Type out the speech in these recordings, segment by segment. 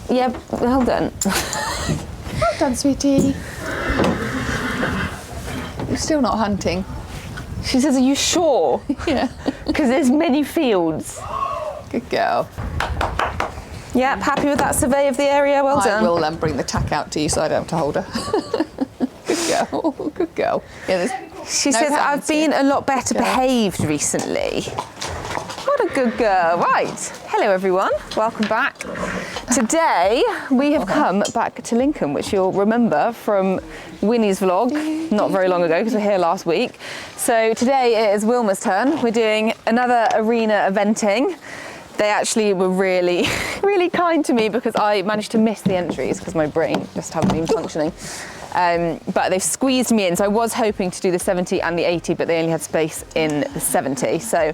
Yeah, well done. Well done, sweetie. You're still not hunting. She says, are you sure? Yeah. Because there's many fields. Good girl. Yep, happy with that survey of the area, well done. I will bring the tack out to you so I don't have to hold her. Good girl, good girl. Yeah, she says, I've been a lot better behaved recently. What a good girl. Right, hello everyone, welcome back. Today we have come back to Lincoln, which you'll remember from Winnie's vlog not very long ago because we were here last week. So today it is Wilma's turn. We're doing another arena eventing. They actually were really, really kind to me because I managed to miss the entries because my brain just hadn't been functioning. But they've squeezed me in, so I was hoping to do the 70 and the 80, but they only had space in the 70. So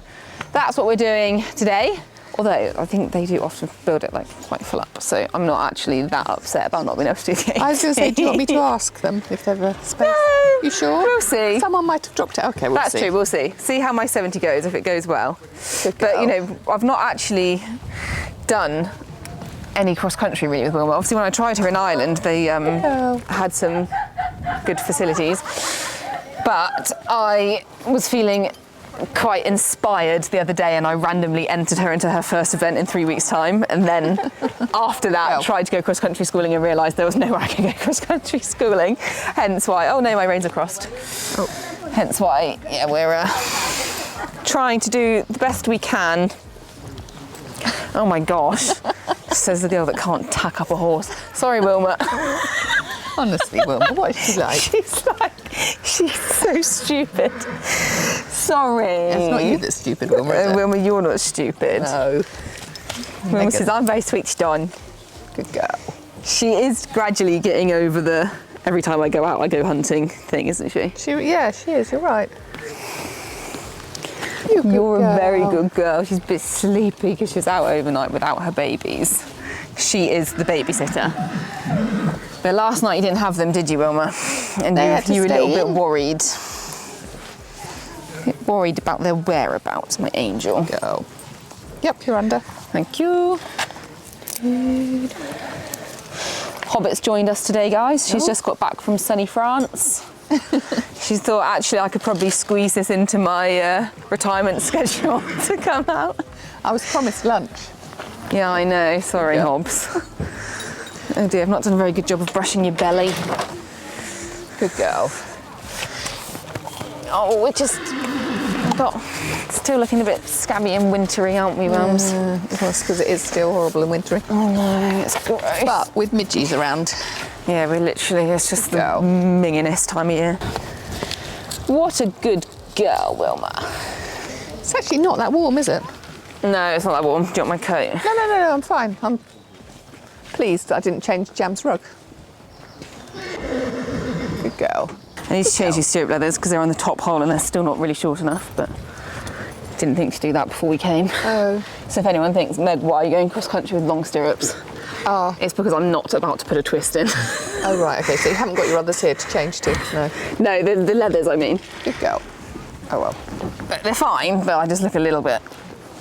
that's what we're doing today. Although I think they do often build it like quite full up, so I'm not actually that upset about not being able to do the 80. I was going to say, do you want me to ask them if they've a space? No, you sure? We'll see. Someone might have dropped it. Okay, we'll see. That's true, we'll see. See how my 70 goes, if it goes well. Good girl. But you know, I've not actually done any cross-country really with Wilma. Obviously when I tried her in Ireland, they had some good facilities. But I was feeling quite inspired the other day and I randomly entered her into her first event in 3 weeks' time, and then after that tried to go cross-country schooling and realised there was no way I could go cross-country schooling, hence why, oh no, my reins are crossed. Hence why, yeah, we're trying to do the best we can. Oh my gosh, says the girl that can't tack up a horse. Sorry, Wilma. Honestly, Wilma, what is she like? She's so stupid. Sorry. It's not you that's stupid, Wilma, is it? Wilma, you're not stupid. No. Wilma says, I'm very switched on. Good girl. She is gradually getting over the every time I go out, I go hunting thing, isn't she? Yeah, she is, you're right. You're a very good girl. She's a bit sleepy because she's out overnight without her babies. She is the babysitter. But last night you didn't have them, did you, Wilma? And you were a little bit worried. Worried about their whereabouts, my angel. Go. Yep, you're under. Thank you. Good. Hobbit's joined us today, guys. She's just got back from sunny France. She thought actually I could probably squeeze this into my retirement schedule to come out. I was promised lunch. Yeah, I know. Sorry, Hobbs. Oh dear, I've not done a very good job of brushing your belly. Good girl. Oh, we're just still looking a bit scabby and wintry, aren't we, mums? Of course, because it is still horrible and wintry. Oh no, it's gross. But with midges around. Yeah, we're literally, it's just the mingingest time of year. What a good girl, Wilma. It's actually not that warm, is it? No, it's not that warm. Do you want my coat? No, I'm fine. I'm pleased I didn't change Jam's rug. Good girl. I need to change these stirrup leathers because they're on the top hole and they're still not really short enough, but didn't think to do that before we came. Oh. So if anyone thinks, Meg, why are you going cross-country with long stirrups? Oh. It's because I'm not about to put a twist in. Oh, right, okay, so you haven't got your others here to change to? No. No, the leathers, I mean. Good girl. Oh, well. But they're fine, but I just look a little bit...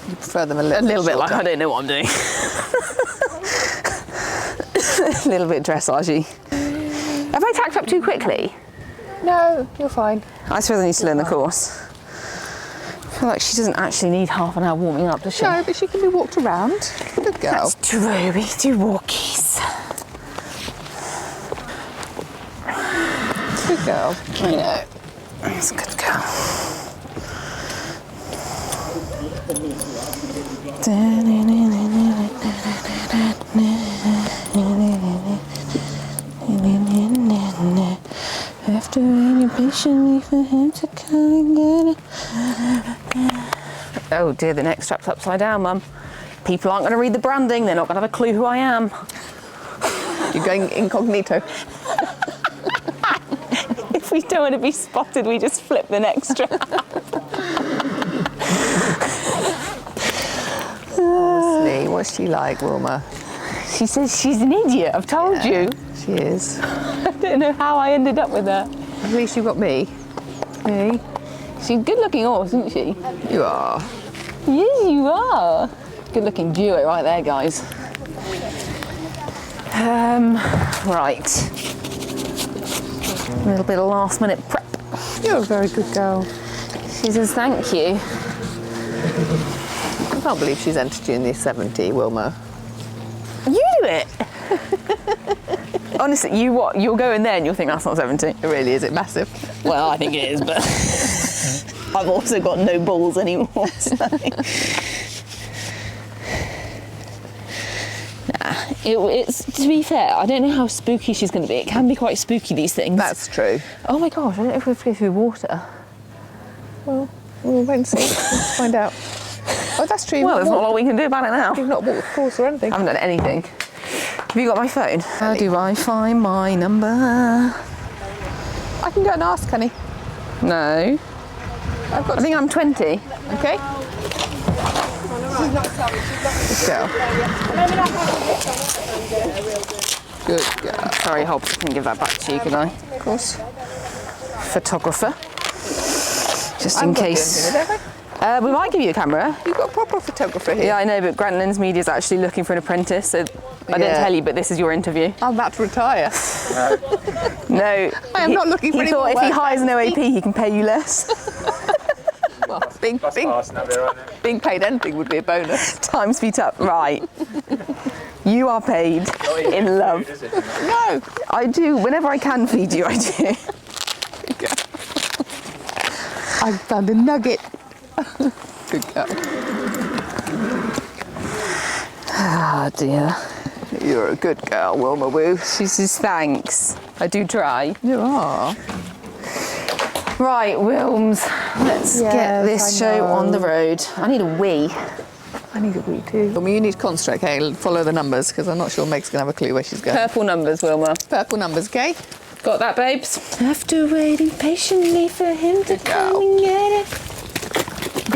You prefer them a little bit like I don't know what I'm doing. A little bit dressage-y. Have I tacked up too quickly? No, you're fine. I suppose I need to learn the course. I feel like she doesn't actually need half an hour warming up, does she? No, but she can be walked around. Good girl. That's true, we do walkies. Good girl. I know. That's a good girl. After waiting patiently for him to come and get it. Oh dear, the neck strap's upside down, Mum. People aren't going to read the branding, they're not going to have a clue who I am. You're going incognito. If we don't want to be spotted, we just flip the neck strap. Honestly, what's she like, Wilma? She says she's an idiot, I've told you. She is. I don't know how I ended up with her. At least you've got me. Me? She's a good-looking horse, isn't she? You are. Yes, you are. Good-looking duo right there, guys. Right. A little bit of last minute prep. You're a very good girl. She says thank you. I can't believe she's entered you in the 70, Wilma. You do it. Honestly, you'll go in there and you'll think that's not 70. It really is, it massive? Well, I think it is, but I've also got no balls anymore. So. It's, to be fair, I don't know how spooky she's going to be. It can be quite spooky, these things. That's true. Oh my gosh, I don't know if we have to go through water. Well, we'll wait and see. Let's find out. Oh, that's true. Well, there's not a lot we can do about it now. You've not walked the course or anything. I haven't done anything. Have you got my phone? How do I find my number? I can go and ask, honey. No. I think I'm 20. Okay. Good girl. Good girl. Sorry, Hobbs, I can give that back to you, can I? Of course. Photographer. Just in case. We might give you a camera. You've got a proper photographer here. Yeah, I know, but Grant Lens Media is actually looking for an apprentice, so I didn't tell you, but this is your interview. I'm about to retire. No. I am not looking for any more He thought if he work. hires an OAP, he can pay you less. Well, being paid anything would be a bonus. Times feet up. Right. You are paid in love. No. I do. Whenever I can feed you, I do. I found a nugget. Good girl. Ah, dear. You're a good girl, Wilma Woo. She says thanks. I do try. You are. Right, Wilms. Let's get this show on the road. I need a wee. I need a wee too. Wilma, you need to concentrate, okay? Follow the numbers, because I'm not sure Meg's going to have a clue where she's going. Purple numbers, Wilma. Purple numbers, okay? Got that, babes? After waiting patiently for him to come and get it.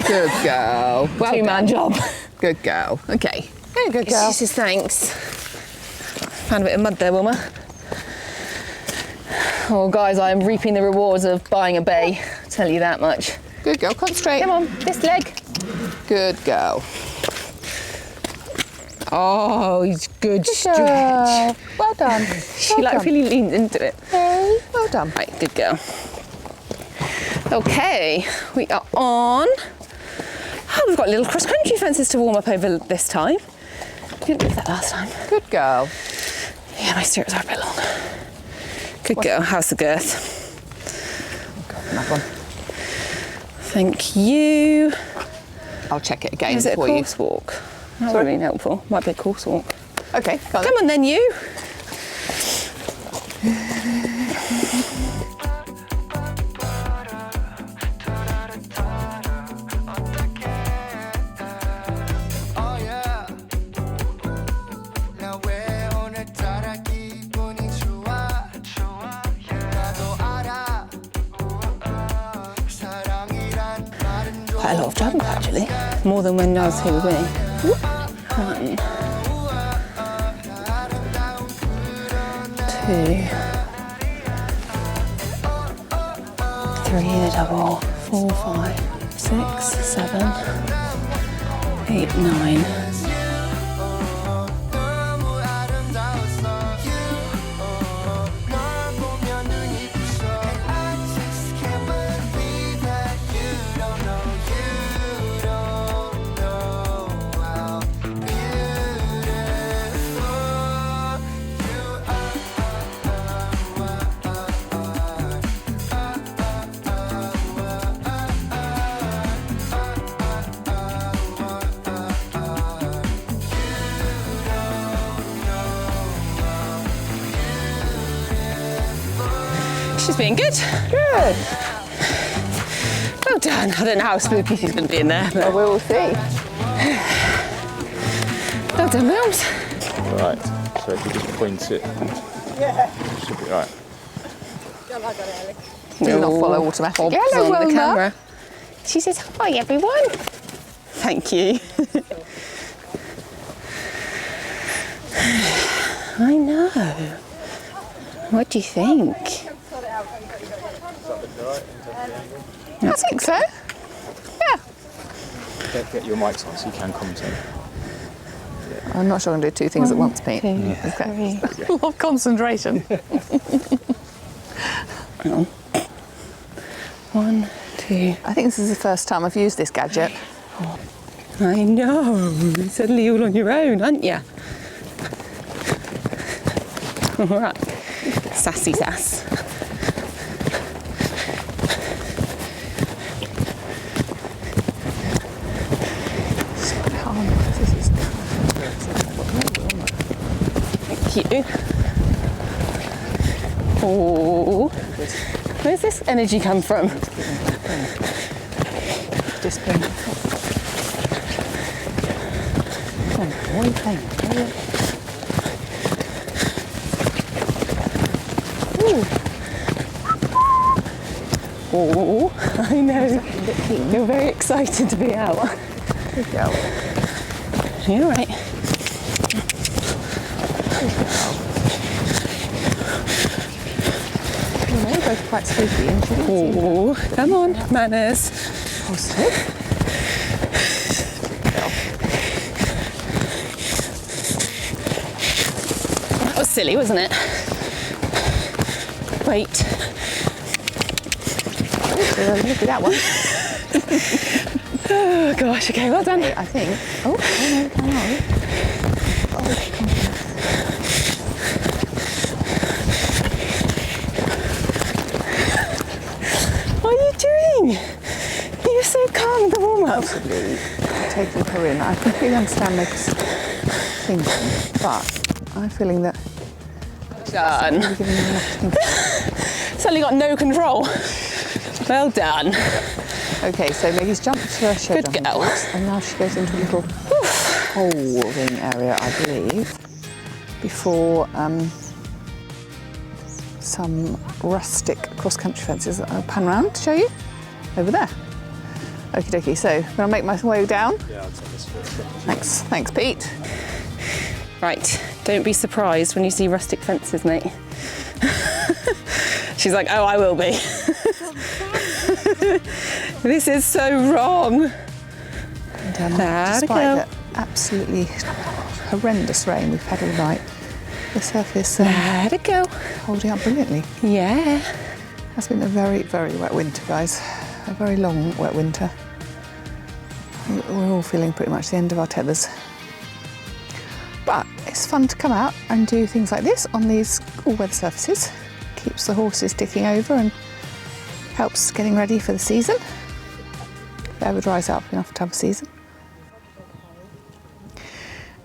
Good girl. Well Two-man job. Good girl. Okay. Yeah, good girl. She says thanks. Found a bit of mud there, Wilma. Oh, guys, I am reaping the rewards of buying a bay. I'll tell you that much. Good girl. Concentrate. Come on, this leg. Good girl. Oh, good stretch. Girl. Well done. She really leans into it. Hey, well done. Right, good girl. Okay, we are on. Oh, we've got little cross-country fences to warm up over this time. Didn't do that last time. Good girl. Yeah, my stirrups are a bit long. Good girl. How's the girth? That one. Thank you. I'll check it again Is it a for you. course walk? That would have been helpful. Might be a course walk. Okay, Come on then, you. Quite a lot of jump actually, more than when I was here with Winnie. 1, 2, 3 in a double, 4, 5, 6, 7, 8, 9. She's being good. Good. Well done. I don't know how spooky she's going to be in there, but Well, we will see. well done, Wilms. Right, so if you just point it, should be right. Do not follow automatic. Hobbs Hello, on the Wilma. camera. She says, hi, everyone. Thank you. I know. What do you think? I think so. Yeah. Get your mics on so you can commentate. I'm not sure I'm going to do two things at once, Pete. 2, 3. A lot of concentration. Hang on. 1, 2. I think this is the first time I've used this gadget. I know. You're suddenly all on your own, aren't you? All right. Sassy sass. Thank you. Oh, where's this energy come from? Discipline. Come on, what are you playing? Oh, I know. You're very excited to be out. Good girl. You're right. They're both quite spooky, and she didn't seem Oh, come on, manners. positive. That was silly, wasn't it? Wait. Look at that one. Oh gosh, okay, well done. I think. Oh no, come on. What are you doing? You're so calm in the warm-up. Possibly taking her in. I completely understand Meg's thinking, but I'm feeling that Done. we're giving her enough to think. Suddenly got no control. Well done. Okay, so Maggie's jumped to her show Good jumping girl. box, and now she goes into a little holding area, I believe, before some rustic cross-country fences. I'll pan round to show you. Over there. Okie dokie, so I'm going to make my way down. Yeah, I'll take this first. Thanks Pete. Right, don't be surprised when you see rustic fences, mate. She's like, oh, I will be. This is so wrong. And, There we despite go. the absolutely horrendous rain we've had all night, the surface There we go. holding up brilliantly. Yeah. It's been a very, very wet winter, guys. A very long wet winter. We're all feeling pretty much the end of our tethers. But it's fun to come out and do things like this on these all-weather surfaces. Keeps the horses ticking over and helps getting ready for the season. If it ever dries up enough to have a season.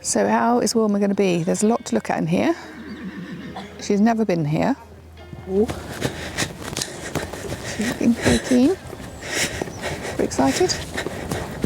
So how is Wilma going to be? There's a lot to look at in here. She's never been here. She's looking pretty keen. Pretty excited.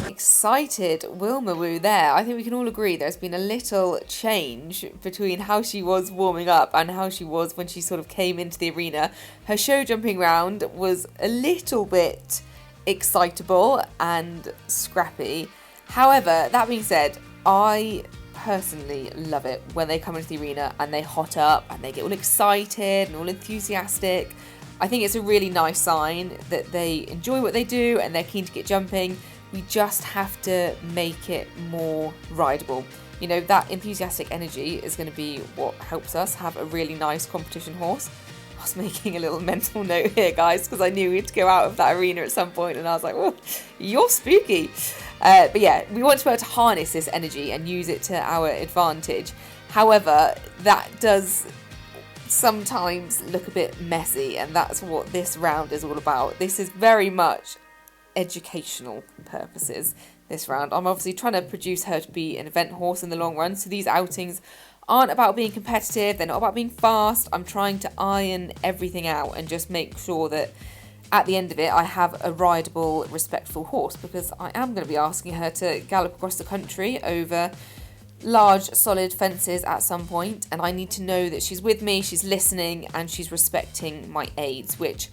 Excited Wilma Woo there. I think we can all agree there's been a little change between how she was warming up and how she was when she sort of came into the arena. Her show jumping round was a little bit excitable and scrappy. However, that being said, I personally love it when they come into the arena and they hot up and they get all excited and all enthusiastic. I think it's a really nice sign that they enjoy what they do and they're keen to get jumping. We just have to make it more rideable. You know, that enthusiastic energy is going to be what helps us have a really nice competition horse. I was making a little mental note here, guys, because I knew we had to go out of that arena at some point, and I was like, oh, you're spooky. But yeah, we want to be able to harness this energy and use it to our advantage. However, that does sometimes look a bit messy, and that's what this round is all about. This is very much educational purposes, this round. I'm obviously trying to produce her to be an event horse in the long run, so these outings aren't about being competitive, they're not about being fast. I'm trying to iron everything out and just make sure that at the end of it I have a rideable, respectful horse, because I am going to be asking her to gallop across the country over large solid fences at some point, and I need to know that she's with me, she's listening, and she's respecting my aids, which,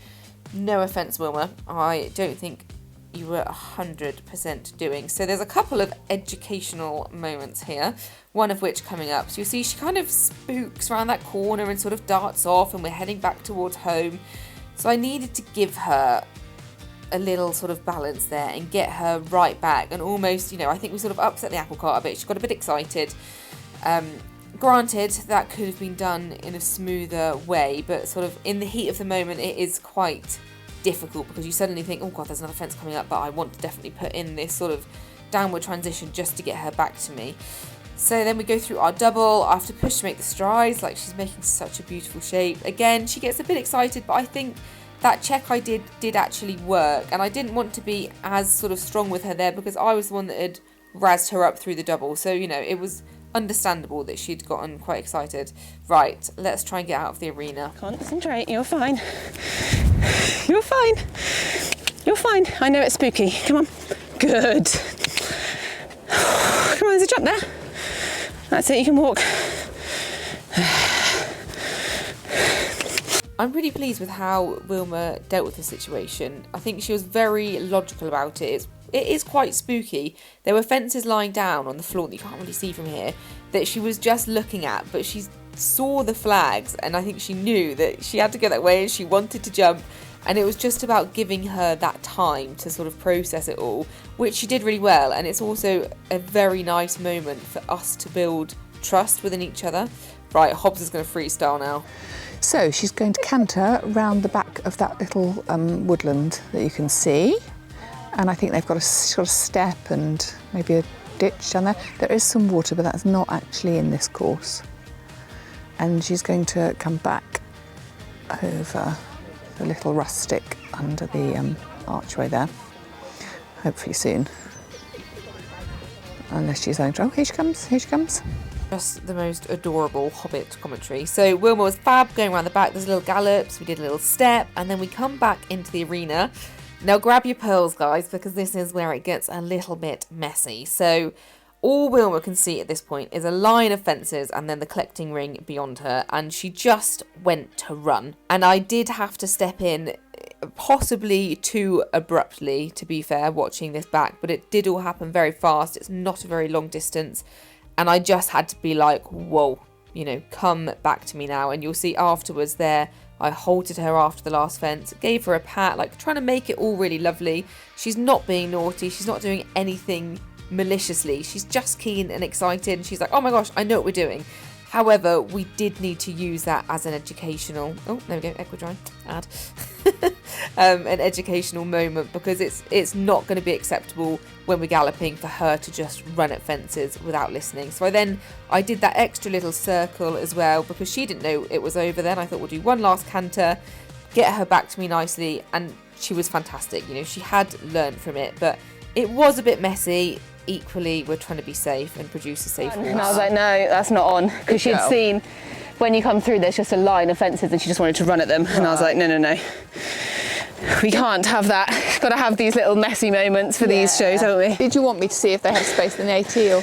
no offence Wilma, I don't think you were 100% doing. So there's a couple of educational moments here, one of which coming up. So you'll see she kind of spooks around that corner and sort of darts off, and we're heading back towards home. So I needed to give her a little sort of balance there and get her right back, and almost, you know, I think we sort of upset the apple cart a bit. She got a bit excited, Granted, that could have been done in a smoother way, but sort of in the heat of the moment, it is quite difficult because you suddenly think, oh God, there's another fence coming up, but I want to definitely put in this sort of downward transition just to get her back to me. So then we go through our double. I have to push to make the strides, like she's making such a beautiful shape. Again, she gets a bit excited, but I think that check I did actually work, and I didn't want to be as sort of strong with her there because I was the one that had razzed her up through the double. So, you know, it was understandable that she'd gotten quite excited. Right, let's try and get out of the arena. Concentrate, you're fine. You're fine. You're fine. I know it's spooky. Come on. Good. Come on, there's a jump there. That's it, you can walk. I'm really pleased with how Wilma dealt with the situation. I think she was very logical about it. It is quite spooky. There were fences lying down on the floor that you can't really see from here that she was just looking at, but she saw the flags and I think she knew that she had to go that way and she wanted to jump, and it was just about giving her that time to sort of process it all, which she did really well. And it's also a very nice moment for us to build trust within each other. Right, Hobbs is going to freestyle now. So she's going to canter round the back of that little woodland that you can see. And I think they've got a sort of step and maybe a ditch down there. There is some water, but that's not actually in this course. And she's going to come back over the little rustic under the archway there, hopefully soon. Unless she's going to, oh, here she comes, here she comes. Just the most adorable Hobbit commentary. So Wilma was fab going around the back. There's little gallops, we did a little step, and then we come back into the arena. Now grab your pearls, guys, because this is where it gets a little bit messy. So all Wilma can see at this point is a line of fences and then the collecting ring beyond her, and she just went to run. And I did have to step in, possibly too abruptly, to be fair, watching this back, but it did all happen very fast. It's not a very long distance, and I just had to be like, whoa, you know, come back to me now. And you'll see afterwards there, I halted her after the last fence, gave her a pat, like trying to make it all really lovely. She's not being naughty, she's not doing anything maliciously, she's just keen and excited, and she's like, oh my gosh, I know what we're doing. However, we did need to use that as an educational, oh, there we go, Equidry, add, an educational moment, because it's not going to be acceptable when we're galloping for her to just run at fences without listening. So I did that extra little circle as well, because she didn't know it was over then. I thought we'll do one last canter, get her back to me nicely, and she was fantastic. You know, she had learned from it, but it was a bit messy. Equally, we're trying to be safe and produce a safe horse. And I was like, no, that's not on, because she'd seen when you come through there's just a line of fences and she just wanted to run at them. And I was like, no. We can't have that. Got to have these little messy moments for these shows, haven't we? Did you want me to see if they have space in the AT, or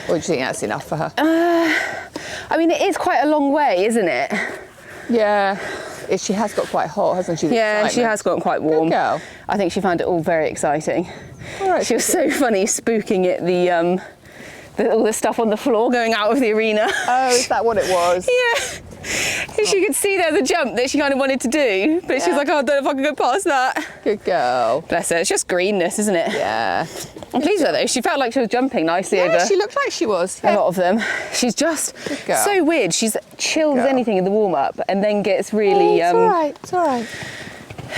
do you think that's enough for her? I mean, it is quite a long way, isn't it? Yeah. She has got quite hot, hasn't she? Yeah, she has gotten quite warm. Good girl. I think she found it all very exciting. All right, she was so funny spooking it, all the stuff on the floor going out of the arena. Oh, is that what it was? Yeah. She could see there the jump that she kind of wanted to do, but she was like, oh, I don't know if I can go past that. Good girl. Bless her. It's just greenness, isn't it? Yeah. I'm pleased with her though. She felt like she was jumping nicely over. She looked like she was. A lot of them. She's just so weird. She's chills anything in the warm-up and then gets really... it's all right. It's all right.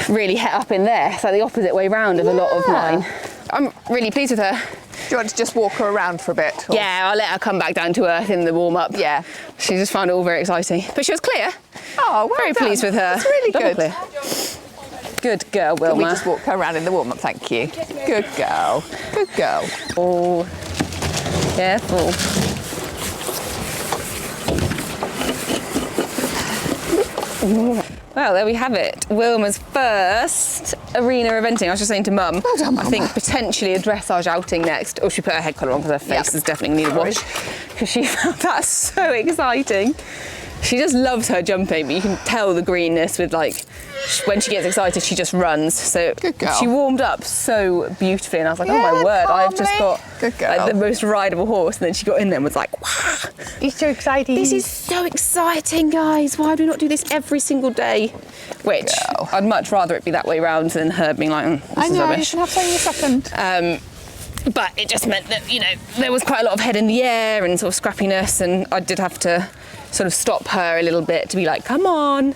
Really het up in there. It's like the opposite way round of a lot of mine. I'm really pleased with her. Do you want to just walk her around for a bit? Or? Yeah, I'll let her come back down to earth in the warm-up. Yeah. She just found it all very exciting. But she was clear. Oh, well very pleased with her. That's really good. Clear. Good girl, Wilma. Can we just walk her around in the warm-up? Thank you. Good girl. Good girl. Oh, careful. Well, there we have it. Wilma's first arena eventing. I was just saying to Mum, well done, Mum. I think potentially a dressage outing next. Oh, she put her head colour on because her face is definitely need a wash. Because she found that so exciting. She just loves her jumping, but you can tell the greenness with like, when she gets excited, she just runs. So good girl. She warmed up so beautifully and I was like, oh my word, I've just got like, the most rideable horse. And then she got in there and was like, wow. It's so exciting. This is so exciting, guys. Why do we not do this every single day? Which, I'd much rather it be that way round than her being like, this is rubbish. You can have something in a second. But it just meant that, you know, there was quite a lot of head in the air and sort of scrappiness, and I did have to sort of stop her a little bit to be like, come on.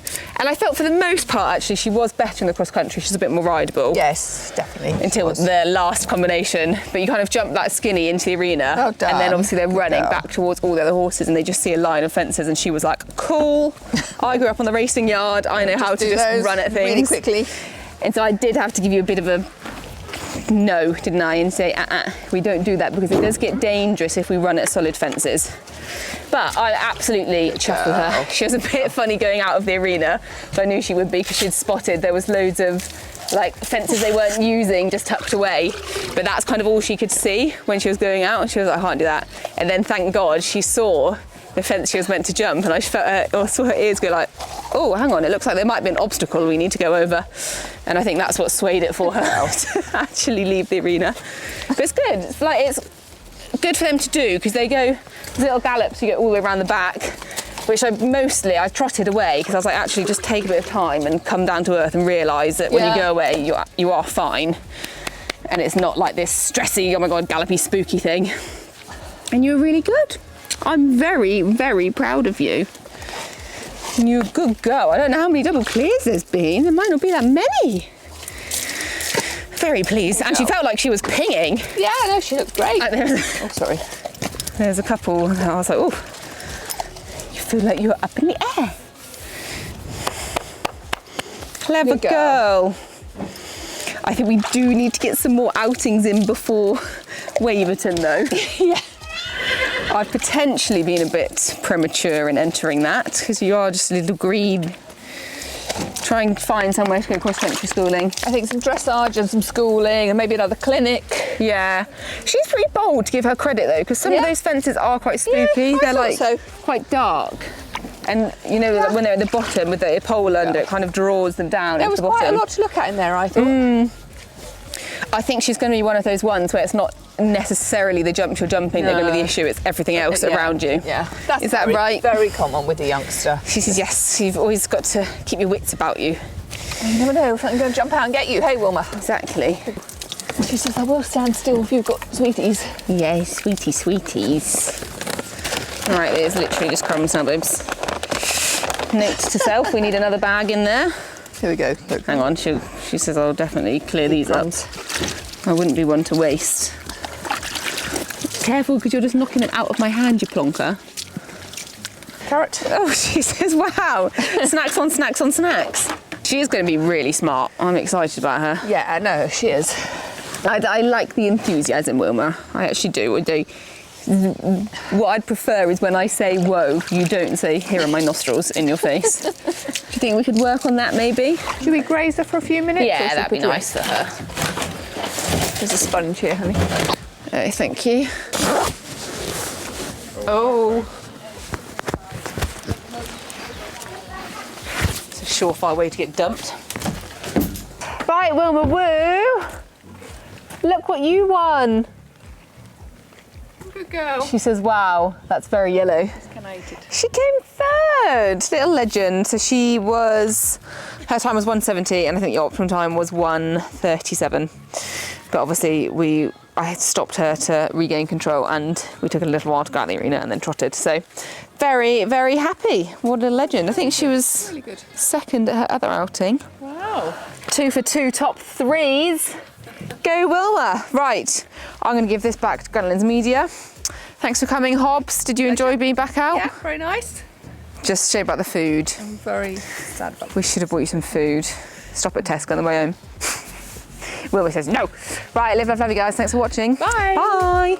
And I felt for the most part, actually, she was better in the cross country. She's a bit more rideable. Yes, definitely. Until the last combination. But you kind of jump that skinny into the arena. Well done. And then obviously they're running Girl. back towards all the other horses and they just see a line of fences and she was like, cool. I grew up on the racing yard. I know how to just run at things. Really quickly. And so I did have to give you a bit of a no, didn't I? And say, we don't do that because it does get dangerous if we run at solid fences. But I absolutely chuffed with her. She was a bit funny going out of the arena, but I knew she would be because she'd spotted there was loads of like fences they weren't using just tucked away, but that's kind of all she could see when she was going out, and she was like, I can't do that. And then thank God she saw the fence she was meant to jump, and I felt her, or saw her ears go like, oh, hang on, it looks like there might be an obstacle we need to go over. And I think that's what swayed it for her to actually leave the arena. But it's good. It's like, it's good for them to do because they go little gallops, you go all the way around the back, which I trotted away because I was like, actually just take a bit of time and come down to earth and realise that when you go away, you are fine. And it's not like this stressy, oh my God, gallopy, spooky thing. And you're really good. I'm very, very proud of you. And you're a good girl. I don't know how many double clears there's been. There might not be that many. Very pleased. And she felt like she was pinging. Yeah, no, she looks great. Oh, sorry. There's a couple, and I was like, oh, you feel like you're up in the air. Clever girl. I think we do need to get some more outings in before Waverton, though. Yeah. I've potentially been a bit premature in entering that because you are just a little green. Try and find somewhere to go cross-country schooling. I think some dressage and some schooling and maybe another clinic. Yeah. She's pretty bold, to give her credit though, because some of those fences are quite spooky. Yeah, they're like quite dark. And you know, when they're at the bottom with the pole under, it kind of draws them down into the bottom. There was quite a lot to look at in there, I thought. I think she's going to be one of those ones where it's not necessarily the jump you're jumping that are going to be the issue, it's everything else around you. Yeah. Is that right? Very common with a youngster. She says, yes, you've always got to keep your wits about you. You never know, if I'm going to jump out and get you. Hey, Wilma. Exactly. She says, I will stand still if you've got sweeties. Yes, sweeties. All right, there's literally just crumbs now, babes. Note to self, we need another bag in there. Here we go. Look. Hang on, she says I'll definitely clear these up. I wouldn't be one to waste. Careful, because you're just knocking it out of my hand, you plonker. Carrot. Oh, she says, wow, snacks on snacks on snacks. She is going to be really smart. I'm excited about her. Yeah, no, she is. I like the enthusiasm, Wilma. I actually do. What I'd prefer is when I say whoa, you don't say here are my nostrils in your face. Do you think we could work on that maybe? Should we graze her for a few minutes? Yeah, that'd be nice for her. There's a sponge here, honey. Oh, thank you. Oh. It's a surefire way to get dumped. Right, Wilma, woo! Look what you won. Good girl. She says, wow, that's very yellow. She came third, little legend. So she was, her time was 1:70 and I think the optimum time was 1:37. But obviously I had stopped her to regain control and we took a little while to go out the arena and then trotted. So very, very happy. What a legend. I think she was really good. Second at her other outing. Wow. 2 for 2 top threes. Go Wilma. Right, I'm going to give this back to Grenlin's Media. Thanks for coming, Hobbs. Did you enjoy being back out? Yeah, very nice. Just shame about the food. I'm very sad about We should have bought you some food. Stop at Tesco on the way home. Wilma says no. Right, live, love, love you guys. Thanks for watching. Bye. Bye.